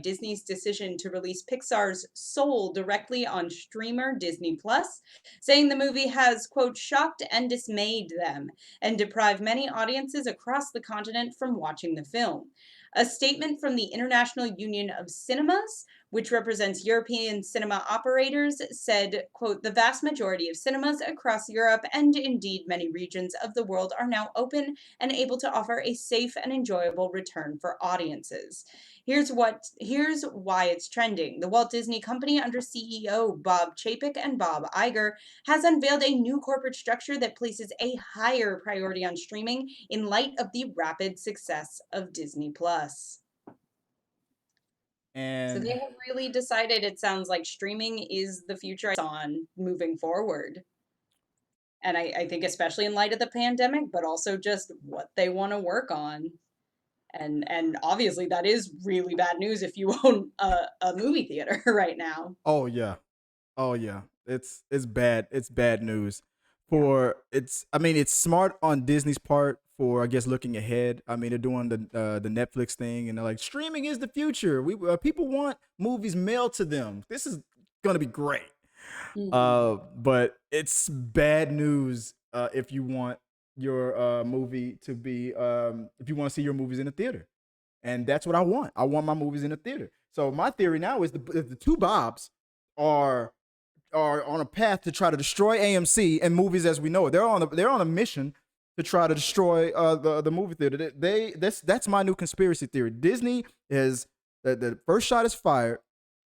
Disney's decision to release Pixar's Soul directly on streamer Disney Plus, saying the movie has, quote, shocked and dismayed them and deprived many audiences across the continent from watching the film. A statement from the International Union of Cinemas, which represents European cinema operators, said, quote, the vast majority of cinemas across Europe and indeed many regions of the world are now open and able to offer a safe and enjoyable return for audiences. Here's why it's trending. The Walt Disney Company under CEO Bob Chapek and Bob Iger has unveiled a new corporate structure that places a higher priority on streaming in light of the rapid success of Disney Plus. So they And have really decided, it sounds like streaming is the future on moving forward. And I think especially in light of the pandemic, but also just what they want to work on. And obviously that is really bad news if you own a movie theater right now. oh yeah, oh yeah, it's bad. It's bad news. Yeah. For it's, I mean, it's smart on Disney's part for, I guess, looking ahead. I mean, they're doing the Netflix thing, and they're like, streaming is the future. We people want movies mailed to them. This is gonna be great. Mhm. But it's bad news if you want your movie to be if you want to see your movies in the theater, and that's what I want. I want my movies in the theater. So my theory now is the two Bobs are on a path to try to destroy AMC and movies as we know it. They're on a mission to try to destroy the movie theater. That's my new conspiracy theory. Disney is the first shot is fired.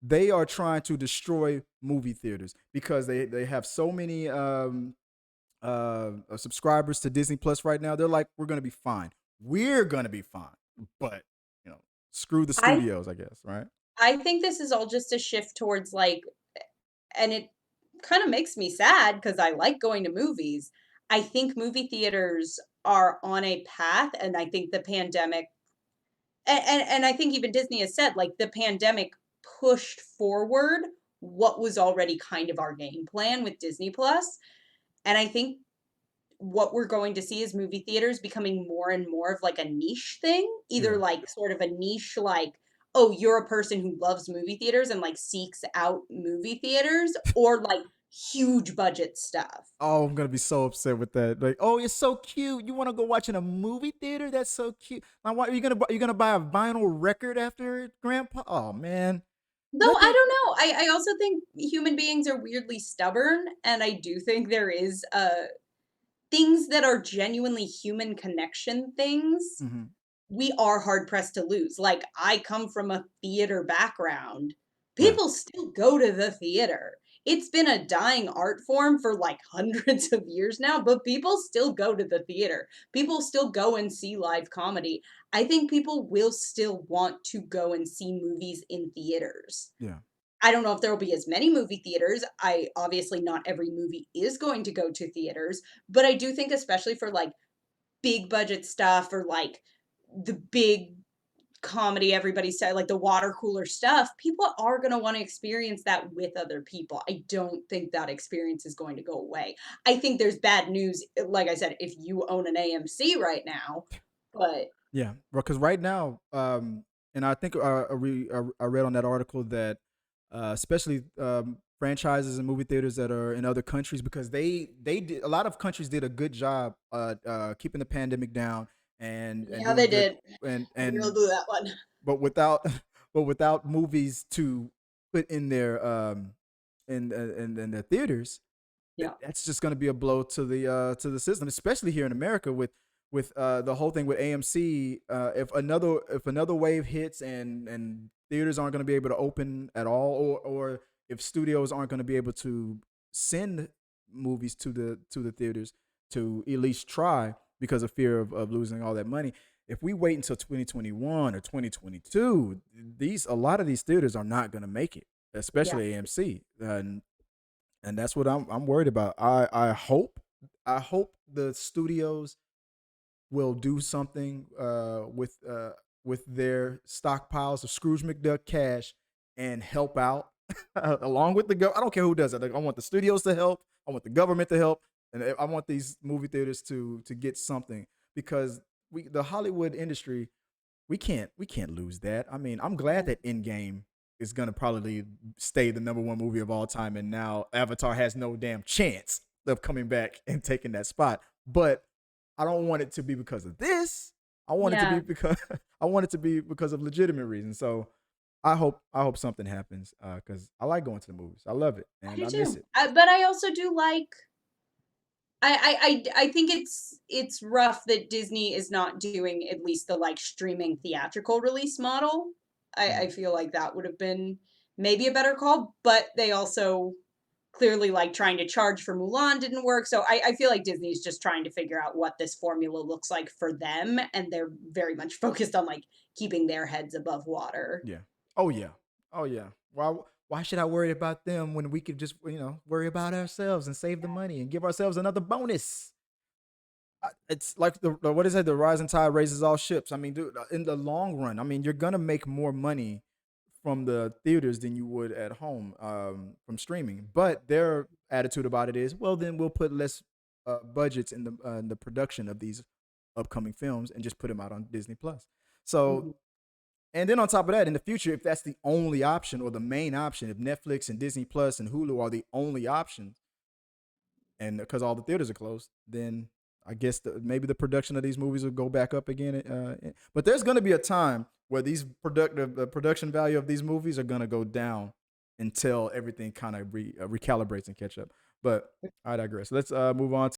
They are trying to destroy movie theaters because they have so many subscribers to Disney Plus right now. They're like, we're gonna be fine. We're gonna be fine, but you know, screw the I studios, I guess, right? I think this is all just a shift towards like, and it kind of makes me sad because I like going to movies. I think movie theaters are on a path, and I think the pandemic, and I think even Disney has said, like, the pandemic pushed forward what was already kind of our game plan with Disney Plus. And I think what we're going to see is movie theaters becoming more and more of like a niche thing, either Yeah. like sort of a niche, like, oh, you're a person who loves movie theaters and like seeks out movie theaters, or like huge budget stuff. Oh, I'm gonna be so upset with that. Like, oh, it's so cute. You want to go watch in a movie theater? That's so cute. Now, what are you gonna buy? You gonna buy a vinyl record after Grandpa? Oh man, Though let I the don't know. I also think human beings are weirdly stubborn, and I do think there is things that are genuinely human connection things, Mhm. we are hard pressed to lose. Like, I come from a theater background. Yeah. People still go to the theater. It's been a dying art form for like hundreds of years now, but people still go to the theater. People still go and see live comedy. I think people will still want to go and see movies in theaters. Yeah. I don't know if there will be as many movie theaters. I obviously not every movie is going to go to theaters, but I do think especially for like big budget stuff or like the big comedy everybody said, like the water cooler stuff, people are going to want to experience that with other people. I don't think that experience is going to go away. I think there's bad news, like I said, if you own an AMC right now, but Yeah. Because right now, and I think I read on that article that especially franchises and movie theaters that are in other countries, because they did, a lot of countries did a good job keeping the pandemic down and yeah, doing they good, did. We'll and do that one. but without but without movies to put in the theaters, Yeah. that's just going to be a blow to the system, especially here in America with the whole thing with AMC. If another wave hits and theaters aren't going to be able to open at all, or if studios aren't going to be able to send movies to the theaters to at least try because of fear of losing all that money. If we wait until 2021 or 2022, these a lot of these theaters are not going to make it, Yeah. especially AMC. And that's what I'm worried about. I hope the studios will do something with their stockpiles of Scrooge McDuck cash and help out along with the I don't care who does it. Like, I want the studios to help. I want the government to help, and I want these movie theaters to get something, because the Hollywood industry. we can't lose that. I mean, I'm glad that Endgame is gonna probably stay the number one movie of all time, and now Avatar has no damn chance of coming back and taking that spot. But I don't want it to be because of this. I want it to be Yeah, because I want it to be because of legitimate reasons. So I hope something happens because I like going to the movies. I love it I and do I miss too. it. But I also do like. I think it's rough that Disney is not doing at least the like streaming theatrical release model. I Mm. feel like that would have been maybe a better call, but they also clearly like trying to charge for Mulan didn't work. So I feel like Disney's just trying to figure out what this formula looks like for them, and they're very much focused on like keeping their heads above water. Yeah. Oh yeah. Oh yeah. Why should I worry about them when we could just worry about ourselves and save the money and give ourselves another bonus? It's like what is it? The rising tide raises all ships. I mean, dude, in the long run, I mean, you're gonna make more money from the theaters than you would at home from streaming. But their attitude about it is, well, then we'll put less budgets in the production of these upcoming films and just put them out on Disney Plus. So, Mhm. and then on top of that, in the future, if that's the only option or the main option, if Netflix and Disney Plus and Hulu are the only options, and because all the theaters are closed, then I guess maybe the production of these movies will go back up again. But there's going to be a time where the production value of these movies are going to go down until everything kind of recalibrates and catch up. But I digress. Let's move on